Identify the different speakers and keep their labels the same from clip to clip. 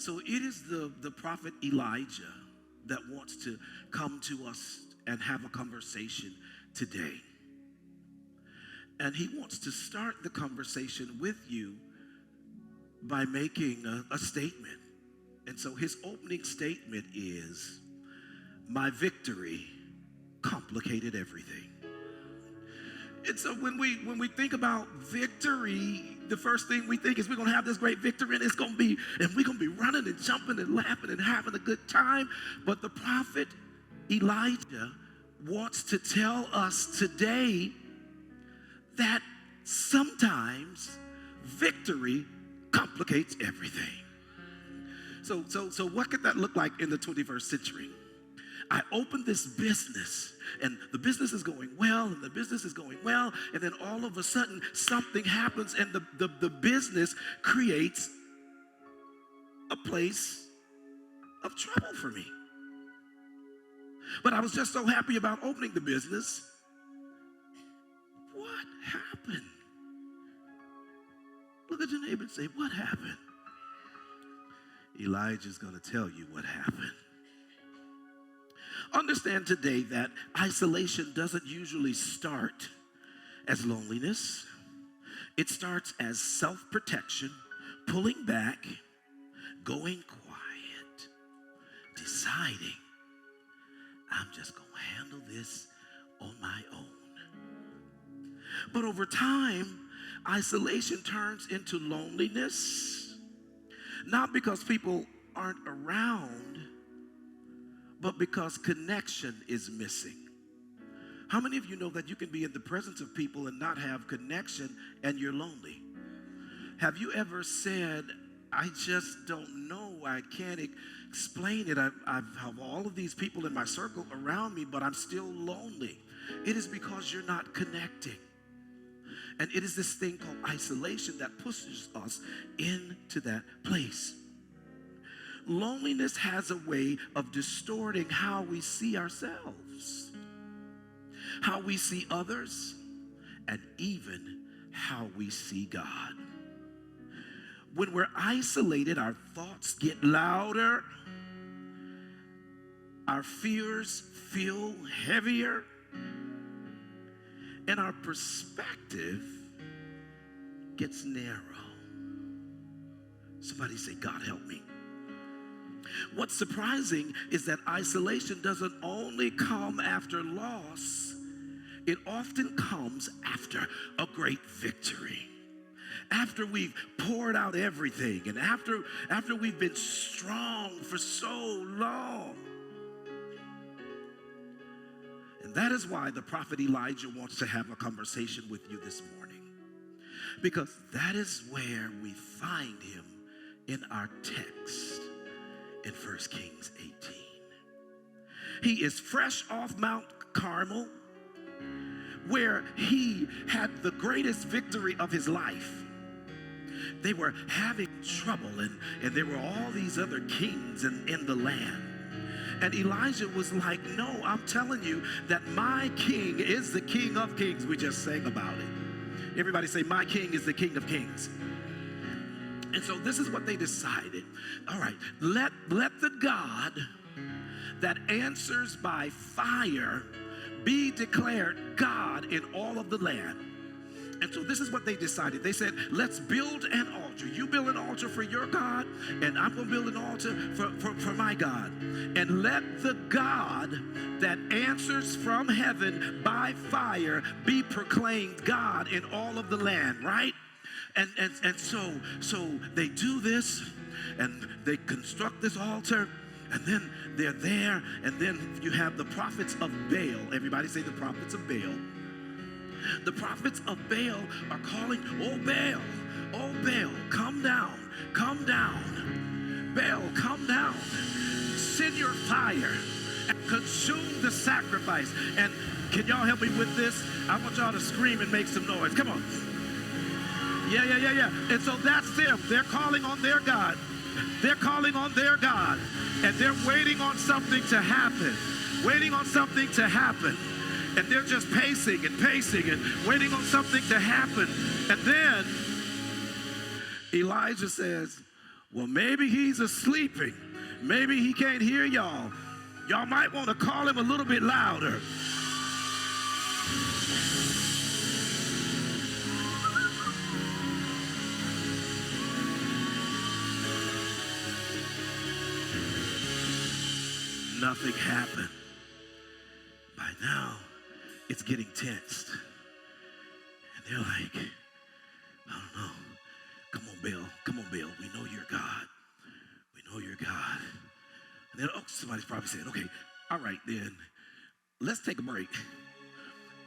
Speaker 1: So it is the prophet Elijah that wants to come to us and have a conversation today. And he wants to start the conversation with you by making a statement. And so his opening statement is, my victory complicated everything. And so when we think about victory, the first thing we think is we're going to have this great victory and we're going to be running and jumping and laughing and having a good time. But the prophet Elijah wants to tell us today that sometimes victory complicates everything. So what could that look like in the 21st century? I opened this business, and the business is going well, and the business is going well, and then all of a sudden something happens, and the business creates a place of trouble for me. But I was just so happy about opening the business. What happened? Look at your neighbor and say, what happened? Elijah's going to tell you what happened. Understand today that isolation doesn't usually start as loneliness. It starts as self-protection, pulling back, going quiet, deciding, I'm just going to handle this on my own. But over time, isolation turns into loneliness, not because people aren't around, but because connection is missing. How many of you know that you can be in the presence of people and not have connection and you're lonely? Have you ever said, I just don't know, I can't explain it. I have all of these people in my circle around me, but I'm still lonely. It is because you're not connecting. And it is this thing called isolation that pushes us into that place. Loneliness has a way of distorting how we see ourselves, how we see others, and even how we see God. When we're isolated, our thoughts get louder, our fears feel heavier, and our perspective gets narrow. Somebody say, God help me. What's surprising is that isolation doesn't only come after loss, it often comes after a great victory. After we've poured out everything and after we've been strong for so long. And that is why the prophet Elijah wants to have a conversation with you this morning. Because that is where we find him in our text in 1 Kings 18. He is fresh off Mount Carmel, where he had the greatest victory of his life. They were having trouble, and there were all these other kings in the land. And Elijah was like, no, I'm telling you that my king is the King of Kings. We just sang about it. Everybody say, my king is the King of Kings. And so this is what they decided. All right, let the God that answers by fire be declared God in all of the land. And so this is what they decided. They said, let's build an altar. You build an altar for your God, and I'm going to build an altar for my God. And let the God that answers from heaven by fire be proclaimed God in all of the land, right? And so they do this, and they construct this altar, and then they're there, and then you have the prophets of Baal. Everybody say the prophets of Baal. The prophets of Baal are calling, oh Baal, come down, Baal, come down, send your fire and consume the sacrifice. And can y'all help me with this? I want y'all to scream and make some noise. Come on. Yeah. And so that's them. They're calling on their God. They're calling on their God. And they're waiting on something to happen. And they're just pacing and waiting on something to happen. And then Elijah says, Well, maybe he's asleep. Maybe he can't hear y'all. Y'all might want to call him a little bit louder. Nothing happened. By now, it's getting tensed. And they're like, I don't know. Come on, Bill. Come on, Bill. We know you're God. We know you're God. And then, somebody's probably saying, okay, all right then. Let's take a break.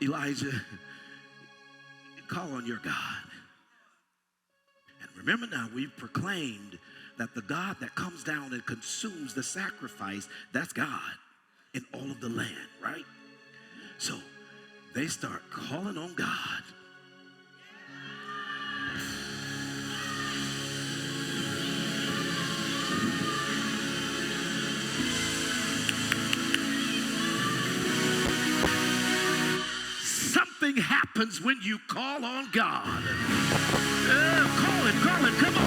Speaker 1: Elijah, call on your God. And remember now, we've proclaimed that the God that comes down and consumes the sacrifice, that's God in all of the land, right? So they start calling on God. Something happens when you call on God. Call him, come on, come on.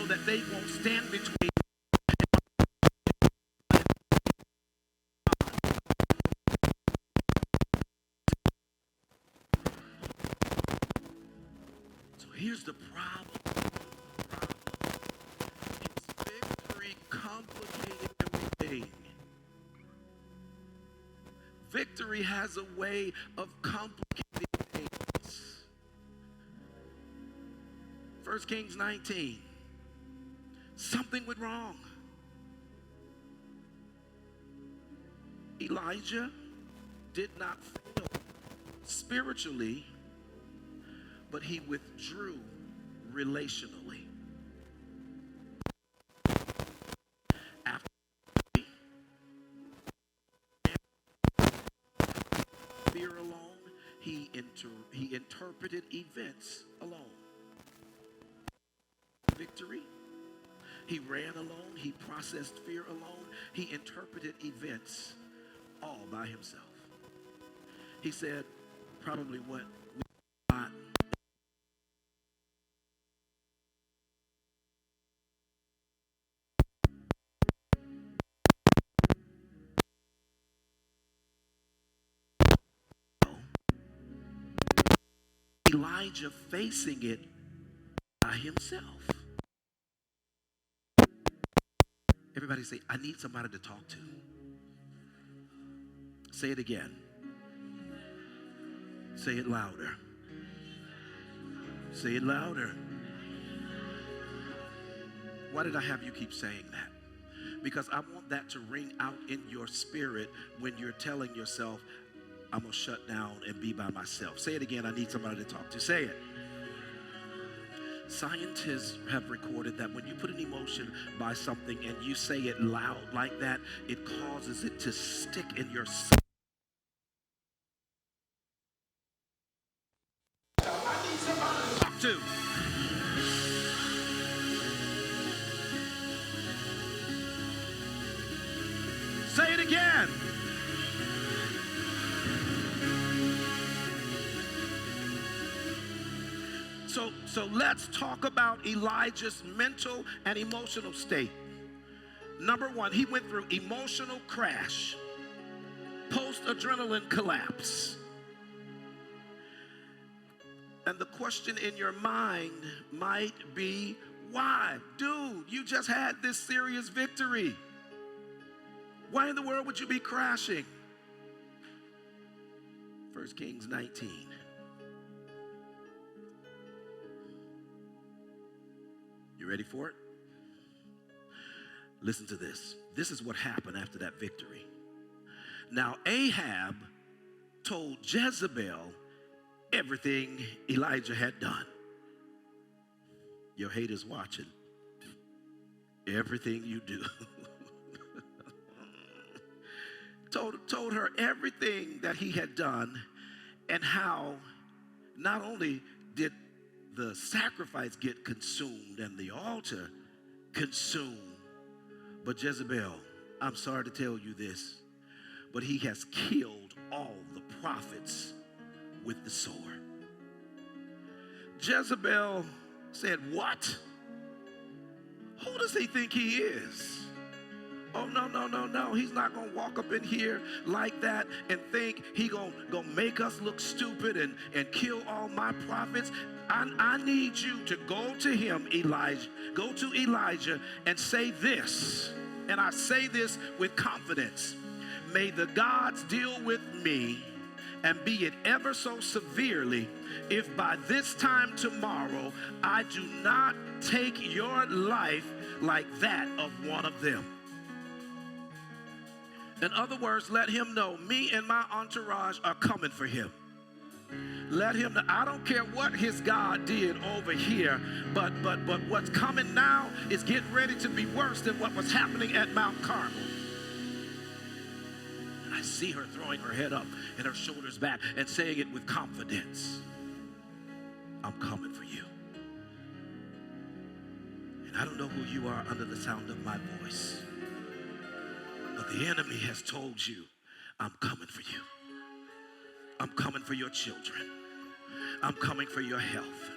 Speaker 1: so that they won't stand between. So here's the problem. It's victory complicated everything. Victory has a way of complicating things. 1 Kings 19. Something went wrong. Elijah did not fail spiritually, but he withdrew relationally. After fear alone, he interpreted events alone. Victory. He ran alone. He processed fear alone. He interpreted events all by himself. He said probably what we thought. Elijah facing it by himself. Everybody say, I need somebody to talk to. Say it again. Say it louder. Say it louder. Why did I have you keep saying that? Because I want that to ring out in your spirit when you're telling yourself, I'm going to shut down and be by myself. Say it again. I need somebody to talk to. Say it. Scientists have recorded that when you put an emotion by something and you say it loud like that, it causes it to stick in your soul. Talk to. Say it again. So let's talk about Elijah's mental and emotional state. Number one, he went through emotional crash, post-adrenaline collapse. And the question in your mind might be, why? Dude, you just had this serious victory. Why in the world would you be crashing? 1 Kings 19. You ready for it? Listen to this. This is what happened after that victory. Now Ahab told Jezebel everything Elijah had done. Your haters watching. Everything you do. told her everything that he had done and how not only did the sacrifice get consumed and the altar consumed, but Jezebel, I'm sorry to tell you this, but he has killed all the prophets with the sword. Jezebel said, what? Who does he think he is? Oh, no. He's not going to walk up in here like that and think he going to make us look stupid and kill all my prophets. I need you to go to him, Elijah. Go to Elijah and say this. And I say this with confidence. May the gods deal with me, and be it ever so severely, if by this time tomorrow I do not take your life like that of one of them. In other words, let him know me and my entourage are coming for him. Let him know. I don't care what his God did over here, but what's coming now is getting ready to be worse than what was happening at Mount Carmel. And I see her throwing her head up and her shoulders back and saying it with confidence. I'm coming for you. And I don't know who you are under the sound of my voice, but the enemy has told you, I'm coming for you. I'm coming for your children. I'm coming for your health.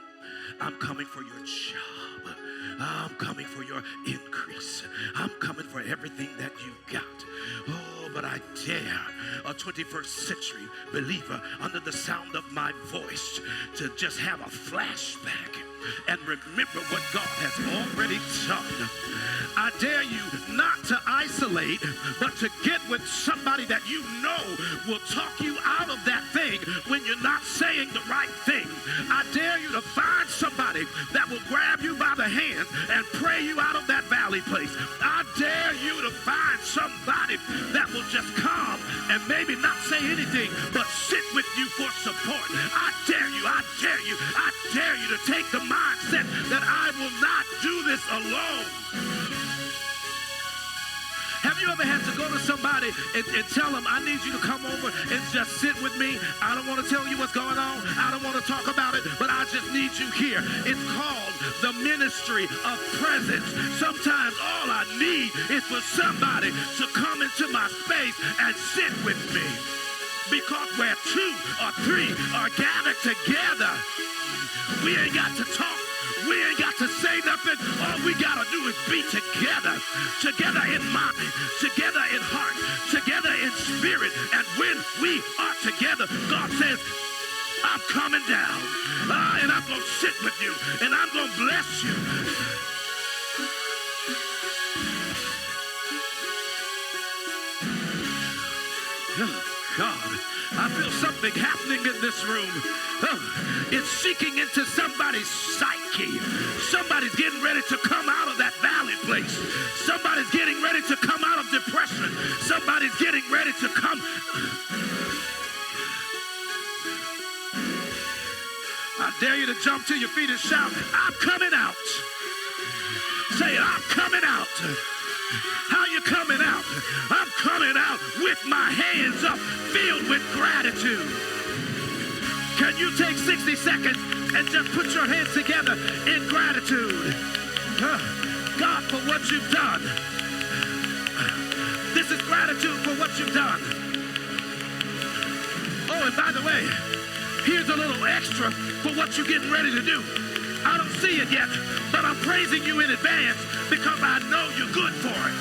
Speaker 1: I'm coming for your job. I'm coming for your increase. I'm coming for everything that you've got. Oh, but I dare a 21st century believer under the sound of my voice to just have a flashback and remember what God has already done. I dare you not to isolate, but to get with somebody that you know will talk you out of that thing when you're not saying the right thing. I dare you to find somebody that will grab you by the hand and pray you out of that valley place. I dare you to find somebody that will just come and maybe not say anything, but sit with you for support. I dare you, I dare you, I dare you to take the mindset that I will not do this alone. Have you ever had to go to somebody and tell them, I need you to come over and just sit with me? I don't want to tell you what's going on. I don't want to talk about it, but I just need you here. It's called the ministry of presence. Sometimes all I need is for somebody to come into my space and sit with me. Because where 2 or 3 are gathered together, we ain't got to talk. We ain't got to say nothing. All we got to do is be together. Together in mind, together in heart, together in spirit. And when we are together, God says, I'm coming down. And I'm going to sit with you. And I'm going to bless you. Oh, God. I feel something happening in this room. Oh, it's seeking into somebody's psyche. Somebody's getting ready to come out of that valley place. Somebody's getting ready to come out of depression. Somebody's getting ready to come. I dare you to jump to your feet and shout, I'm coming out. Say it, I'm coming out. How you coming out? I'm coming out with my hands up, filled with gratitude. Can you take 60 seconds and just put your hands together in gratitude? God, for what you've done. This is gratitude for what you've done. Oh, and by the way, here's a little extra for what you're getting ready to do. I don't see it yet, but I'm praising you in advance because I know you're good for it.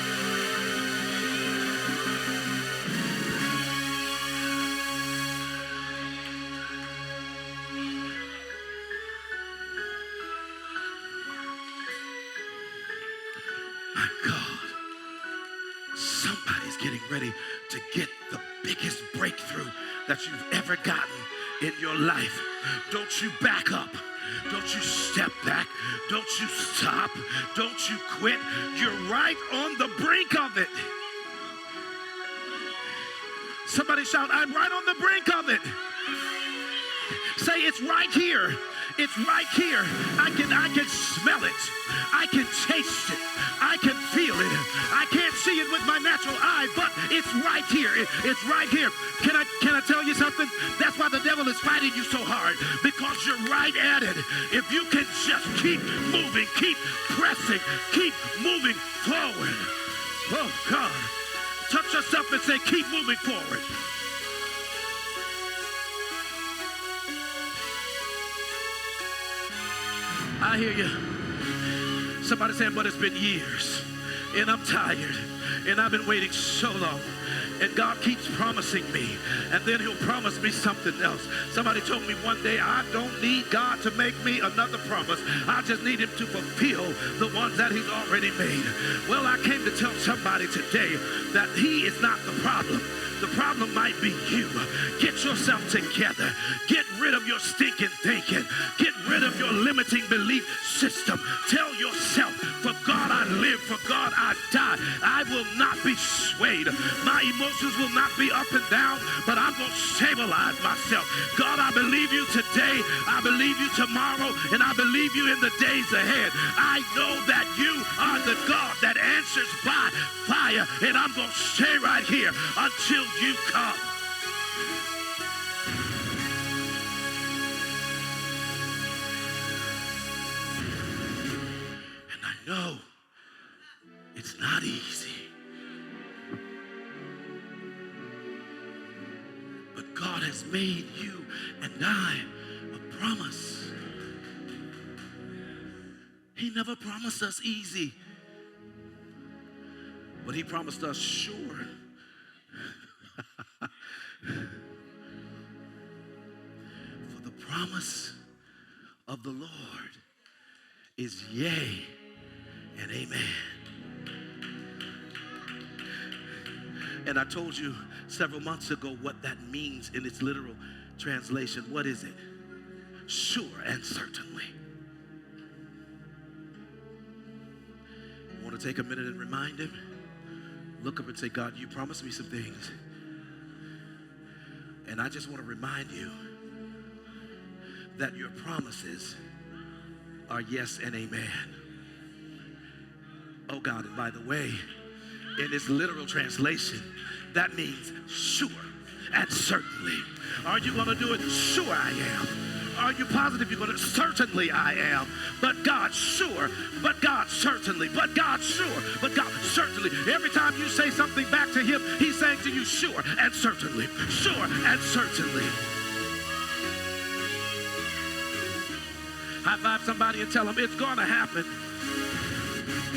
Speaker 1: My God, somebody's getting ready to get the biggest breakthrough that you've ever gotten in your life. Don't you back up. Don't you step back. Don't you stop. Don't you quit. You're right on the brink of it. Somebody shout, I'm right on the brink of it. Say, it's right here. It's right here. I can smell it. I can taste it. I can feel it. I can't see it with my natural eye, but it's right here. It's right here. Can I tell you something? That's why the devil is fighting you so hard, because you're right at it. If you can just keep moving, keep pressing, keep moving forward. Oh, God. Touch yourself and say, keep moving forward. I hear you. Somebody saying, but it's been years, and I'm tired, and I've been waiting so long. And God keeps promising me, and then he'll promise me something else. Somebody told me one day, I don't need God to make me another promise. I just need him to fulfill the ones that he's already made. Well, I came to tell somebody today that he is not the problem. The problem might be you. Get yourself together. Get rid of your stinking thinking. Get rid of your limiting belief system. Tell yourself, for God I live, for God I die. I will not be swayed. My emotions will not be up and down, but I'm going to stabilize myself. God, I believe you today. I believe you tomorrow, and I believe you in the days ahead. I know that you are the God that answers by fire, and I'm going to stay right here until you come. And I know it's not easy, but God has made you and I a promise. He never promised us easy, but he promised us sure. For the promise of the Lord is yea and amen. And I told you several months ago what that means in its literal translation. What is it? Sure and certainly. I want to take a minute and remind him. Look up and say, God, you promised me some things. And I just want to remind you that your promises are yes and amen. Oh God, and by the way, in its literal translation, that means sure and certainly. Are you going to do it? Sure I am. Are you positive you're going to? Certainly I am. But God, sure. But God, certainly. But God, sure. But God, certainly. Every time you say something back to him, he's saying to you, sure and certainly. Sure and certainly. High five somebody and tell them it's going to happen.